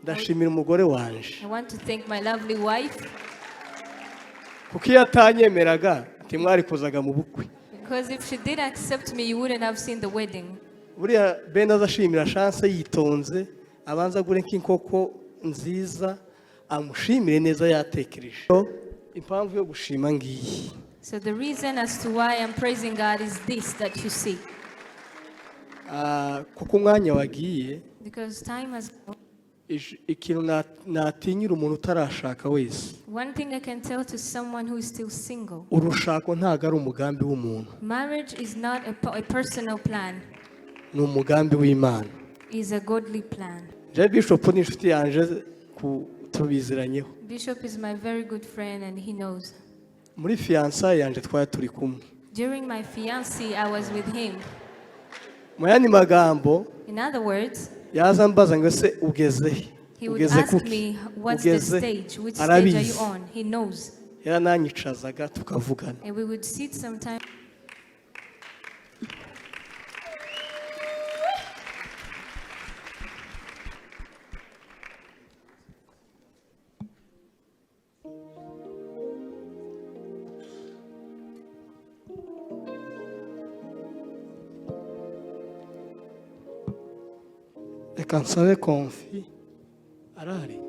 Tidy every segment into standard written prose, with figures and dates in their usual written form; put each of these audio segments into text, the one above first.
ndashimira umugore wanje I want to thank my lovely wife kuko iyo atanyemeraga ntimwari kuzaga mu bukwe because if she did accept me, you wouldn't have seen the wedding. buriya Ben azashimira chance yitonze abanza gure nk'inkoko nziza amushimire neza yatekereje impamvu yo gushima ngiyi. So the reason as to why I'm praising God is this that you see. Kuko umwanya wagiye Because time has gone. Ikintu natinyira umuntu utarashaka wese. One thing I can tell to someone who is still single. Urushako ntago ari umugambi w'umuntu. Marriage is not a personal plan. Ni umugambi w'Imana. Is a godly plan. Bishop ni inshuti yanje tubiziranyeho. Bishop is my very good friend and he knows. Muri fiançailles yanje twari turi kumwe. During my fiancé, I was with him. Muyandi magambo, in other words, yaza mbaza ngo se ugeze he? He would ask me, what's the stage? Which stage are you on? He knows. Yarananyicazaga tukavugana. And we would sit sometime. Reka nsabe Konfi arari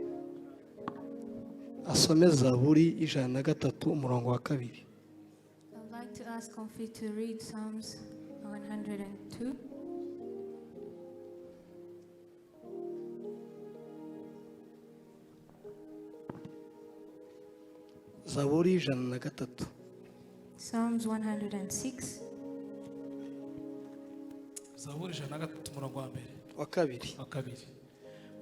asome Zaburi 103 umurongo wa 2. I'd like to ask Konfi to read Psalms 102. Zaburi 103. Psalms 106. Zaburi 103 umurongo wa 2. Wa 2.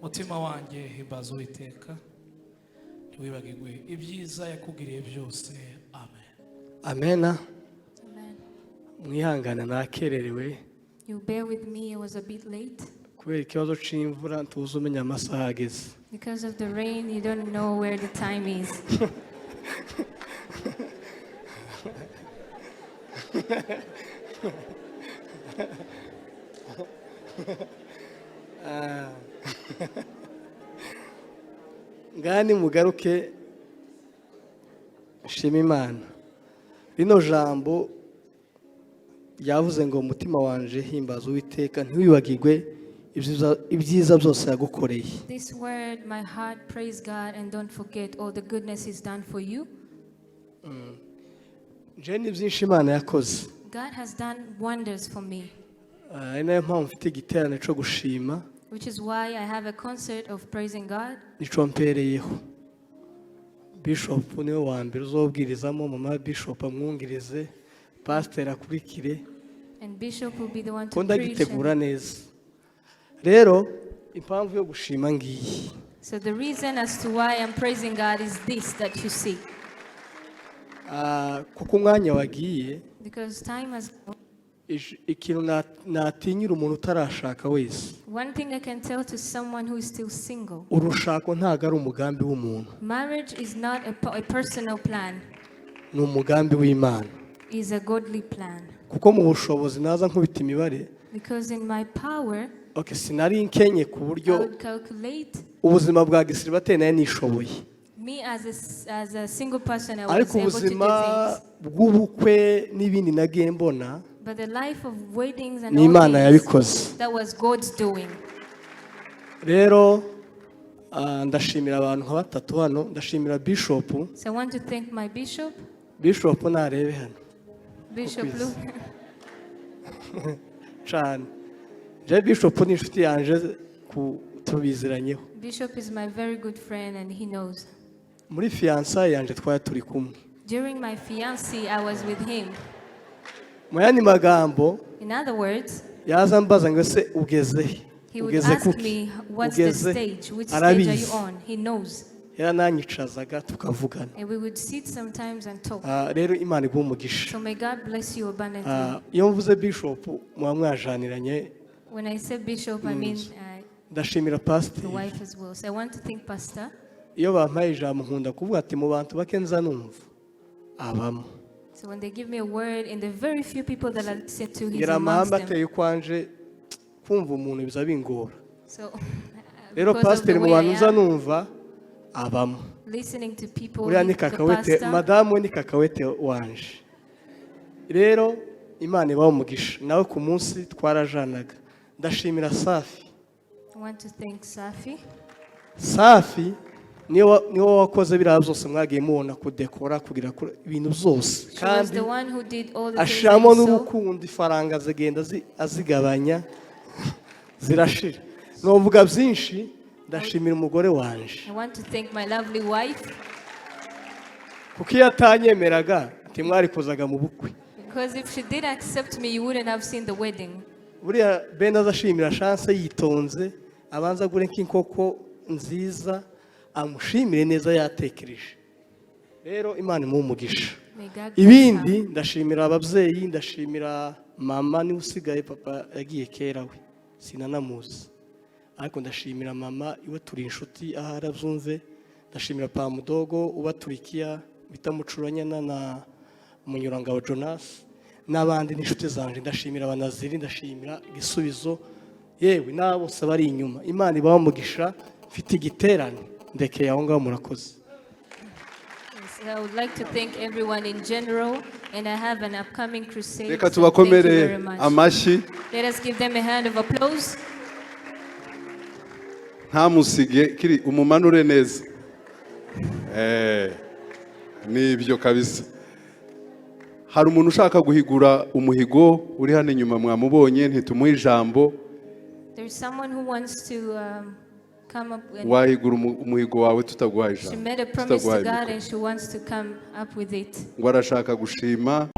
Mutima wanjye himbaza Uwiteka ntiwibagirwe ibyiza yakugiriye byose. Amen. Amena. Amen. Mwihangana nakererewe. You bear with me, I was a bit late. Kubera ikibazo c'imvura ntuzi umenya amasaha ageze. Because of the rain, you don't know where the time is. Ngani mugaruke shima Imana. Rino jambo yavuze ngo umutima wanje himbaza Uwiteka ntiwibagirwe ibyiza byose yagukoreye. This word, my heart praise God and don't forget all the goodness He's done for you. Je ni byinshi Imana yakoze. God has done wonders for me. Nayo mpamvu mfite igiterane cyo gushima. Which is why I have a concert of praising God. Nico mpereyeho. Bishop niwe wa mbere uzobwirizamo, mama Bishop amwungirize, pastor akurikire. And Bishop will be the one to Konda preach. gitegura neza. Rero impamvu yo gushima ngiyi. So the reason as to why I'm praising God is this that you see. Kuko umwanya wagiye. Because time has gone. Ikintu natinyira umuntu utarashaka wese. One thing I can tell to someone who is still single. Urushako ntago ari umugambi w'umuntu. Marriage is not a personal plan. Ni umugambi w'Imana. Is a godly plan. Kuko mu bushobozi naza nkubita imibare. Because in my power, sinari nkenye ku buryo I would calculate ubuzima bwa gisiribate naye nishoboye. me as a single person, I was Ariko able to do ubuzima things. bw'ubukwe n'ibindi nagiye mbona But the life of weddings and ni Imana all things, yabikoze. that was God's doing. Rero ndashimira abantu nka batatu hano, ndashimira Bishop. So I want to thank my bishop. Bishop narebe hano. Bishop Luke. Cyane. Je Bishop ni inshuti yanje tubiziranyeho. Bishop is my very good friend and he knows. Muri fiançailles yanje twari turi kumwe. During my fiancé, I was with him. Muyandi magambo, in other words, yaza mbaza ngo se ugeze he? He would ask me, what's the stage? Which stage are you on? He knows. Yarananyicazaga tukavugana. And we would sit sometimes and talk. Rero Imana iguhe umugisha. So may God bless you abundantly. Iyo mvuze Bishop muba mwajaniranye. When I say Bishop, I mean ndashimira pastor. The wife as well. So I want to thank Pastor. Iyo bampaye ijambo nkunda kuvuga ati mu bantu bake nza numva abamo. So when they give me a word, in the very few people that I listen to, he's Ngira amongst amahamba them. ateye kwanje kumva umuntu biza bingora. So rero pasiteri mu bantu uza numva abamo listening to people. uriya ni kakawete madamu ni kakawete wanje rero Imana ibaho umugisha nawe ku munsi twarajanaga ndashimira Safi. I want to thank Safi. Safi niwo wakoze biriya byose mwagiye mubona kudekora kugira ibintu byose kandi ashiramo n'urukundo ifaranga zigenda azigabanya zirashira novuga byinshi ndashimira umugore wanje. I want to thank my lovely wife. Kuko yatanyemeraga ati mwari kuzaga mu bukwe. Because if she did accept me, you wouldn't have seen the wedding. Buriya benda azashimira chance yitonze abanza gure nk'inkoko nziza amushimire neza yatekereje. Rero Imana imumugisha. Ibindi ndashimira ababyeyi ndashimira mama ni usigaye papa yagiye kera we sinanamuzi. Ariko ndashimira mama iwe turi inshuti ahara byumve ndashimira pa mudogo uba turikiya bitamucuranyana na Munyurangabo Jonas n'abandi n'inshuti zanje ndashimira abanaziri ndashimira igisubizo yewe nabo sabari inyuma Imana ibaho mugisha mfite igiterane ndekeye aho ngaho murakoze. I would like to thank everyone in general and I have an upcoming crusade. Reka tubakomere amashi. Let us give them a hand of applause. Ntamusige kiri umumanure neza. Nibyo kabisa. Hari umuntu ushaka guhigura umuhigo uri hano inyuma mwamubonye ntitumuhe ijambo. There is someone who wants to come up and wahigura umuhigo wawe tutaguhaye ijambo. She made a promise to God and she wants to come up with it. Ngo arashaka gushima.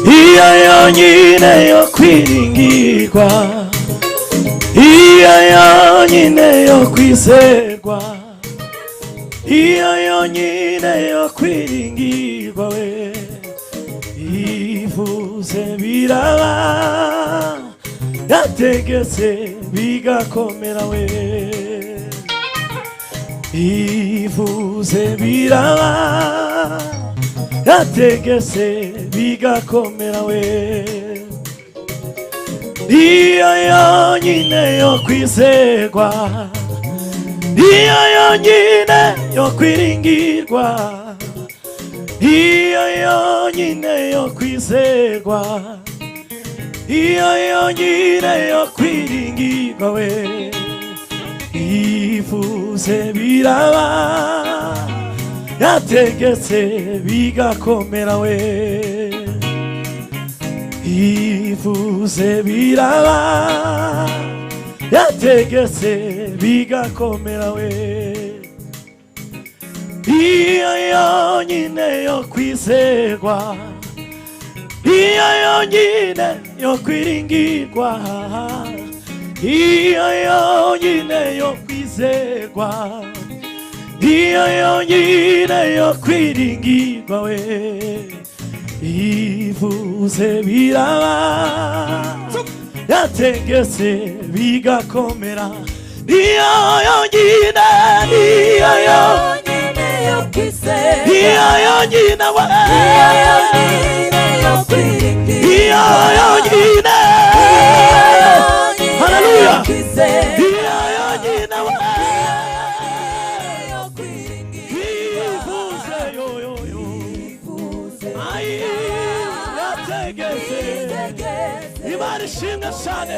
Iya yonyine yo kwiringirwa Iya yonyine yo kwizerwa Iya yonyine yo kwiringirwa we Ivuze biraba Yategetse bigakomera we Ivuze biraba Yategetse bigakomera we Iyo yonyine yo kwizerwa Iyo yonyine yo kwiringirwa Iyo yonyine yo kwizerwa Iyo yonyine yo kwiringirwa we Ivuze biraba Yategetse bigakomera we Ivuze biraba Yategetse bigakomera we Iyo yonyine yo kwizerwa Iyo yonyine yo kwiringirwa Iyo yonyine yo kwizerwa Iyo yonyine yo kwiringirwa we Ivuze biraba yategetse bigakomera niyo yonyine niyo yonyine yo kwizera niyo yonyine we niyo yonyine yo kwiringira niyo yonyine haleluya niyo yonyine we yo kwiringira ivuze yo yo yo ai yategetse Imana ishimwe cyane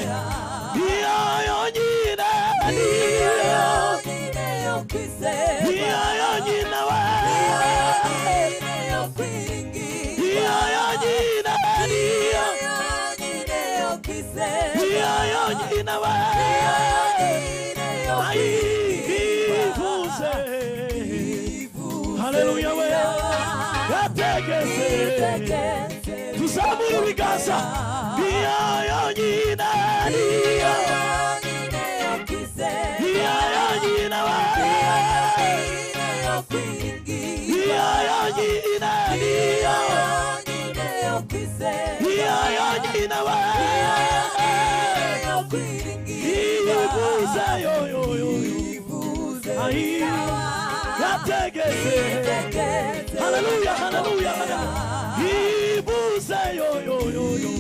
niyo yonyine niyo yonyine yo kwizera niyo yonyine we yo kwiringira niyo yonyine niyo yonyine yo kwizera niyo yonyine we ivuze haleluya we yategetse tuzamura ibiganza niyo yonyine niyo yonyine yo kwizera niyo yonyine we yo kwiringira niyo yonyine niyo yonyine yo kwizera niyo yonyine we yo kwiringira ivuze yo yo yo ivuze ai yategetse haleluya haleluya ivuze yo yo yo yo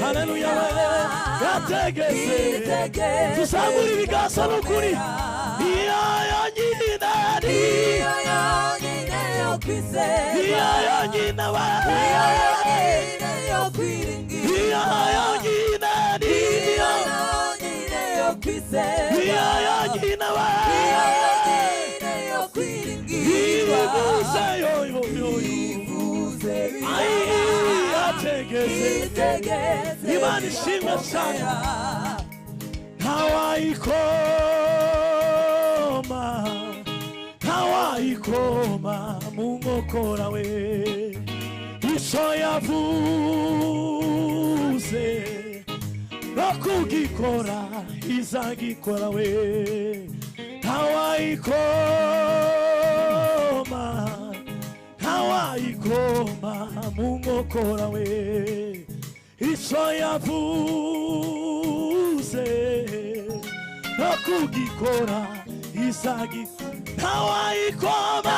haleluya yategetse tuzamura ibiganza n'ukuri niyo yonyine niyo yonyine yo kwizera niyo yonyine we yo kwiringira niyo yonyine niyo yonyine yo kwizera niyo yonyine we yo kwiringira ivuze yo yo yo ai yategetse Imana ishimwe cyane ntawayikoma mu nkokora we icyo yavuze no kugikora izagikora we ntawayikoma mu nkokora we icyo yavuze no kugikora izagikora ntawayikoma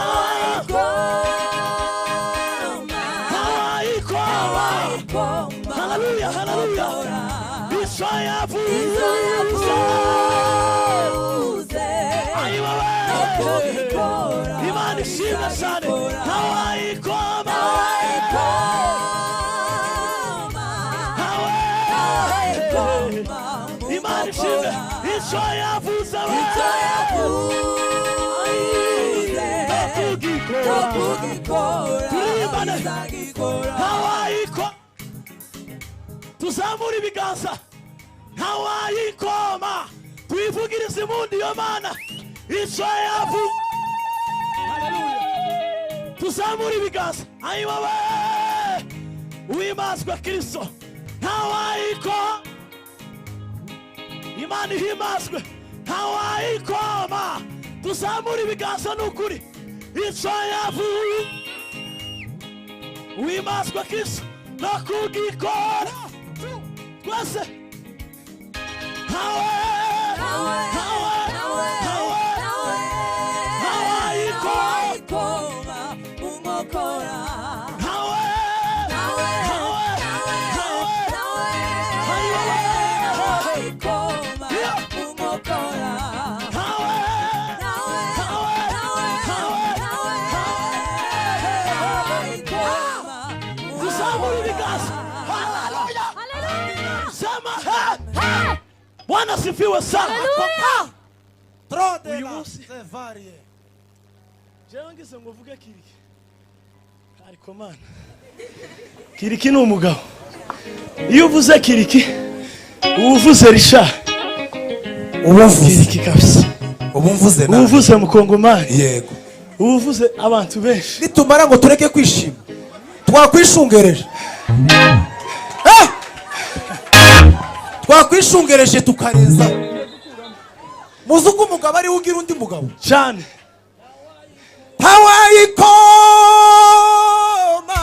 haleluya haleluya icyo yavuze Imana ishimwe cyane ntawayikoma Imana ishimwe icyo yavuze tuzamura ibiganza ntawayikoma tuyivugirize impundu iyo Mana icyo yavuze tuzamura ibiganza ayibawe uwimazwe Kristo ntawayikoma Imana ihimazwe ntawayikoma tuzamura ibiganza n'ukuri icyo yavuze uwimazwe Kristo no kugikora twese Bwana sifiwe sana. Uyu munsi jewe ngize ngo vuge Kiriki ariko Mana Kiriki ni umugabo iyo uvuze Kiriki uvuze Richard ubuvuze Kiriki kabisa ubumvuze na uvuze mukongomani yego uvuze abantu benshi nitumara ngo tureke kwishima twakwishungereje twakwishungereje tukareza muzuko umugabo ari ugira undi mugabo cyane hawayikoma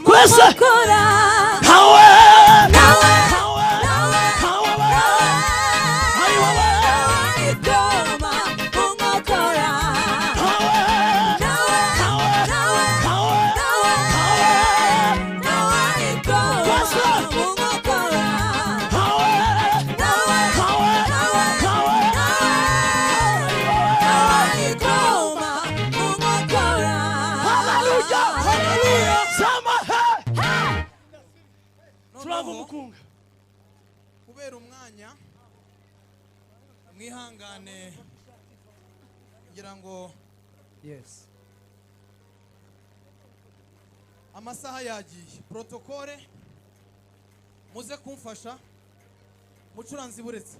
kwese turava umukunga kubera umwanya mwihangane ngira ngo Yes. amasaha yagiye protokole muze kumfasha mucuranzi buretse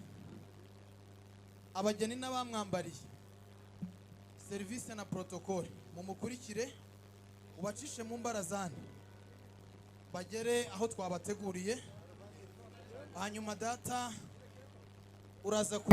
abageni n'abamwambariye serivisi na protokole mumukurikire ubacishe mu mbarazani bagere aho twabateguriye hanyuma data uraza ku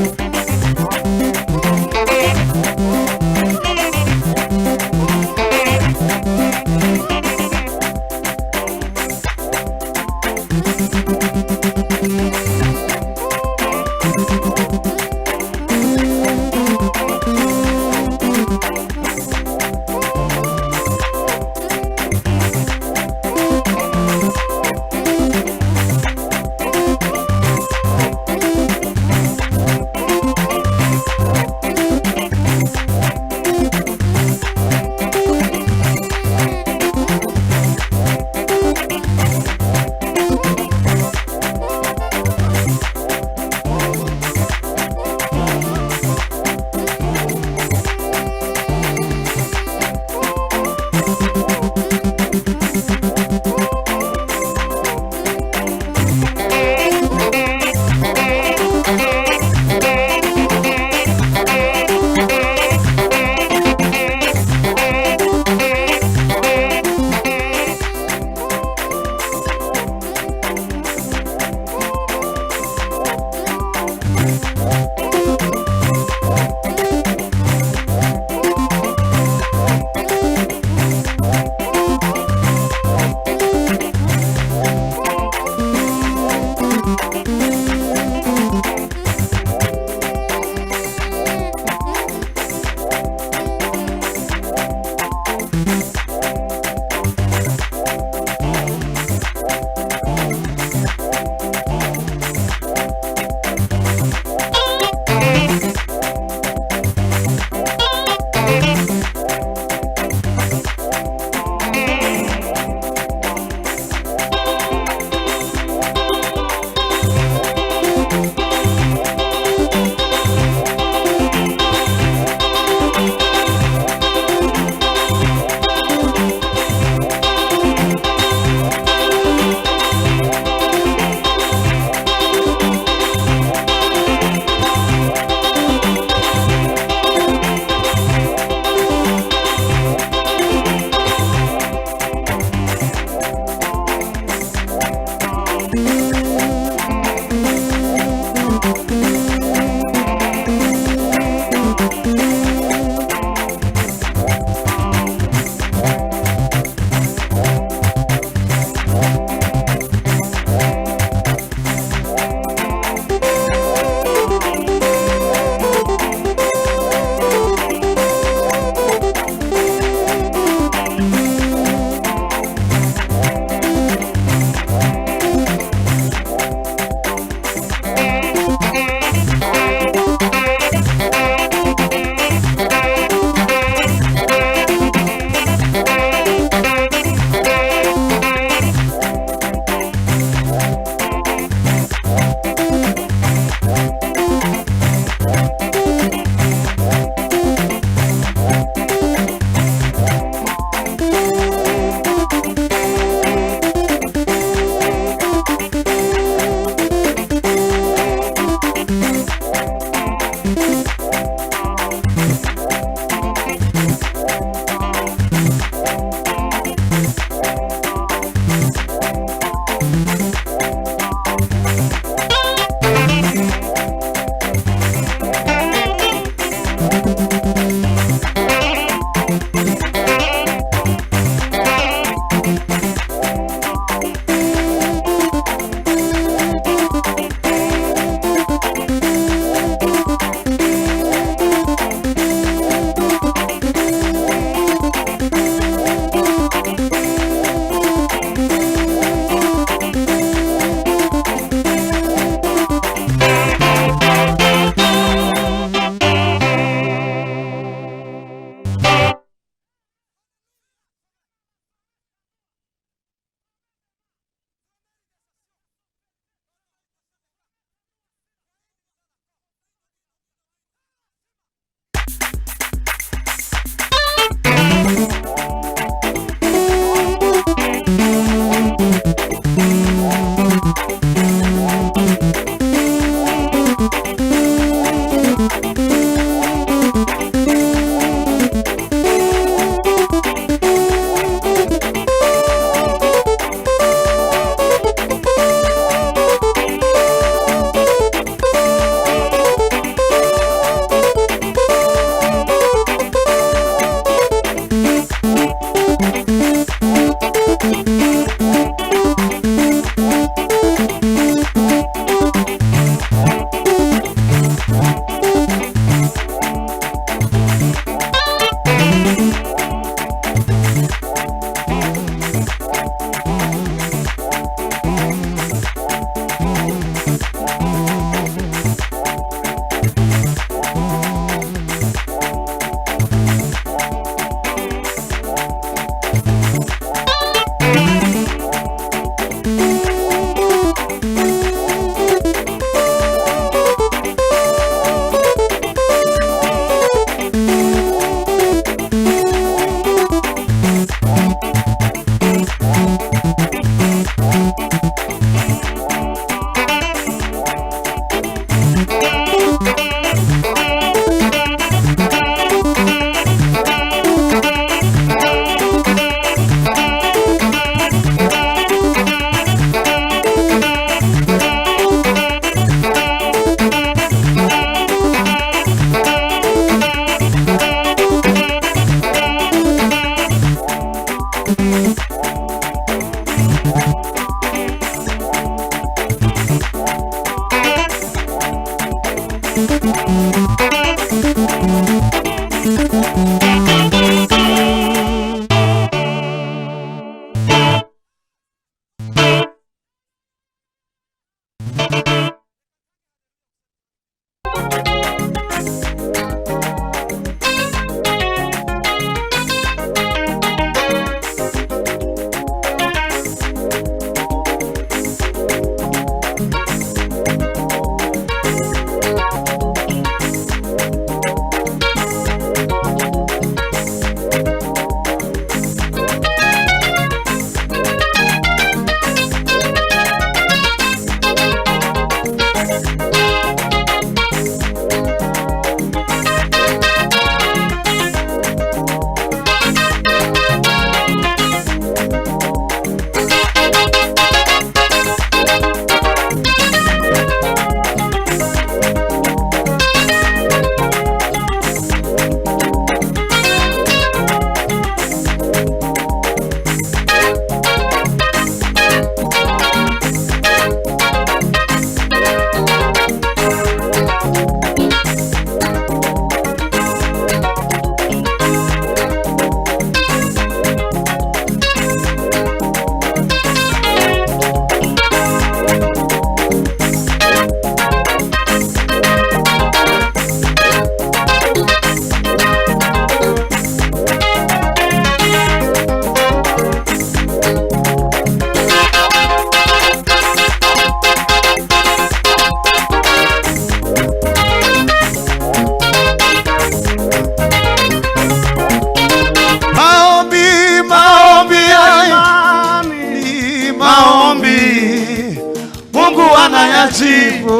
anayajibu.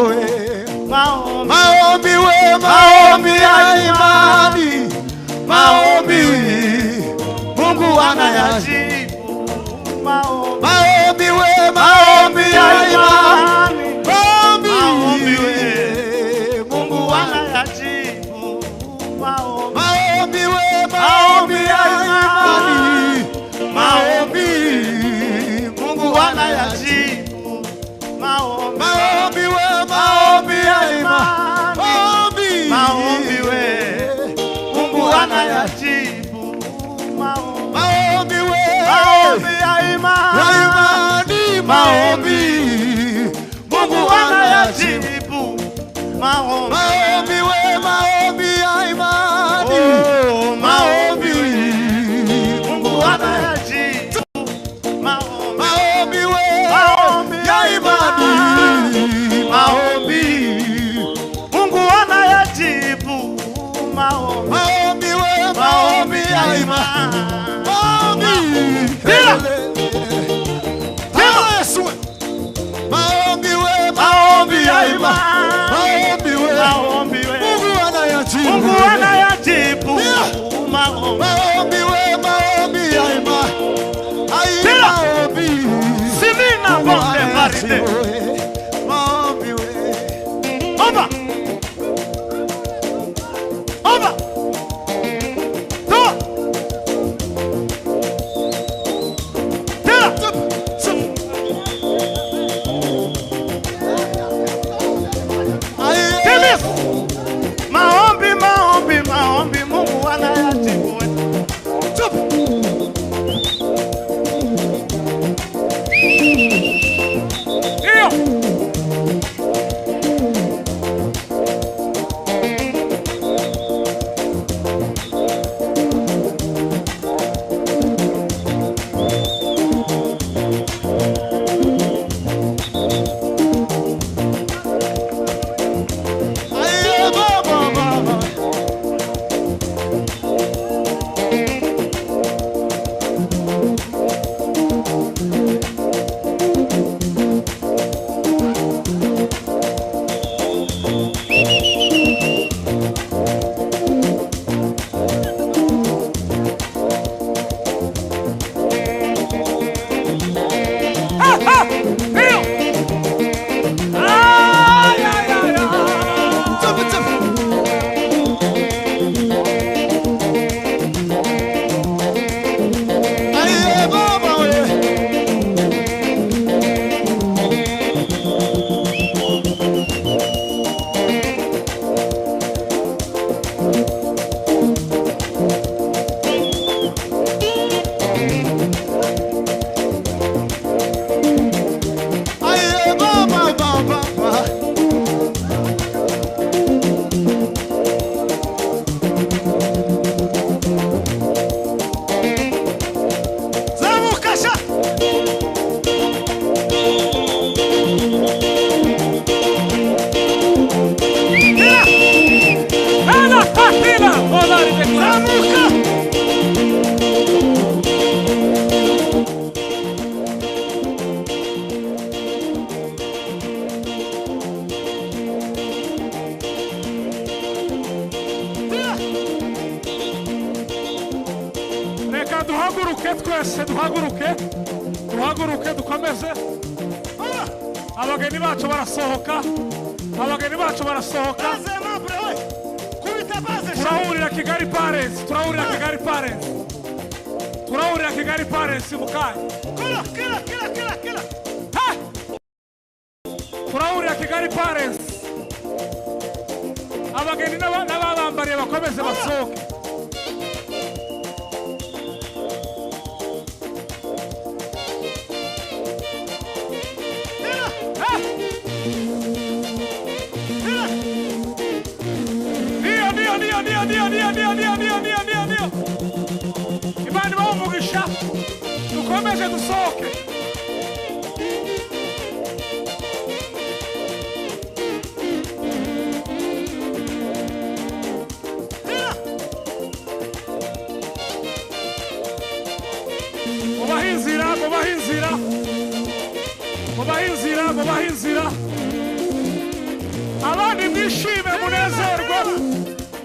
Maombi we, maombi ya imani, maombi Mungu anayajibu. Maombi we, maombi ya imani, maombi we Mungu anayajibu. Maombi we, maombi ya imani, maombi Mungu anayajibu. Maombi we, maombi ya imani, maombi we Mungu anayajibu. Maombi we, maombi ya imani, maombi Mungu anayajibu. Maombi we, maombi ya imani, maombi Mungu anayajibu. Maombi we, maombi ya imani, maombi Mungu anayajibu. Maombi we, maombi ya imani, maombi Yesu. Maombi we, maombi ya imani, maombi we Mungu anayajibu. Mungu anayajibu. Maombi we, maombi ya imani, maombi simina bonde maride. Maombi we, oba oba to maombi maombi maombi Mungu anayajibu. duhaguruke twese duhaguruke dukomeze. Abageni bacu barasohoka, abageni bacu barasohoka. Turahurira Kigali Parents, turahurira Kigali Parents, turahurira Kigali Parents mukanya. Turahurira Kigali Parents. Abageni n'ababambariye bakomeze basohoke. Imana ibamugisha dukomeze dusohoke. Mubahinzira mwishime munezerwe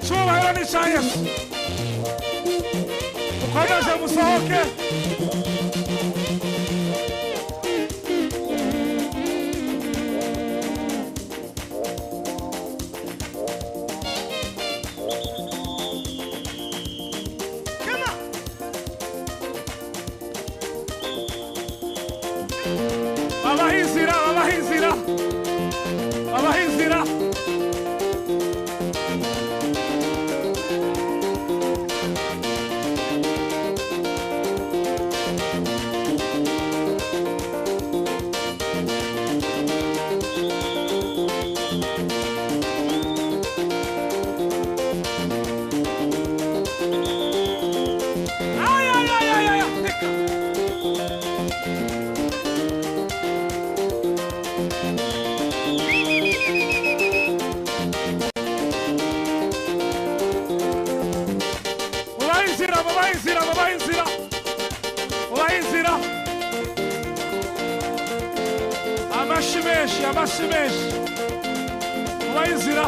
cyubahiro ni cya Yesu mukomeze musohoke abahizira abashimeshi abahizira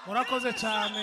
murakoze cyane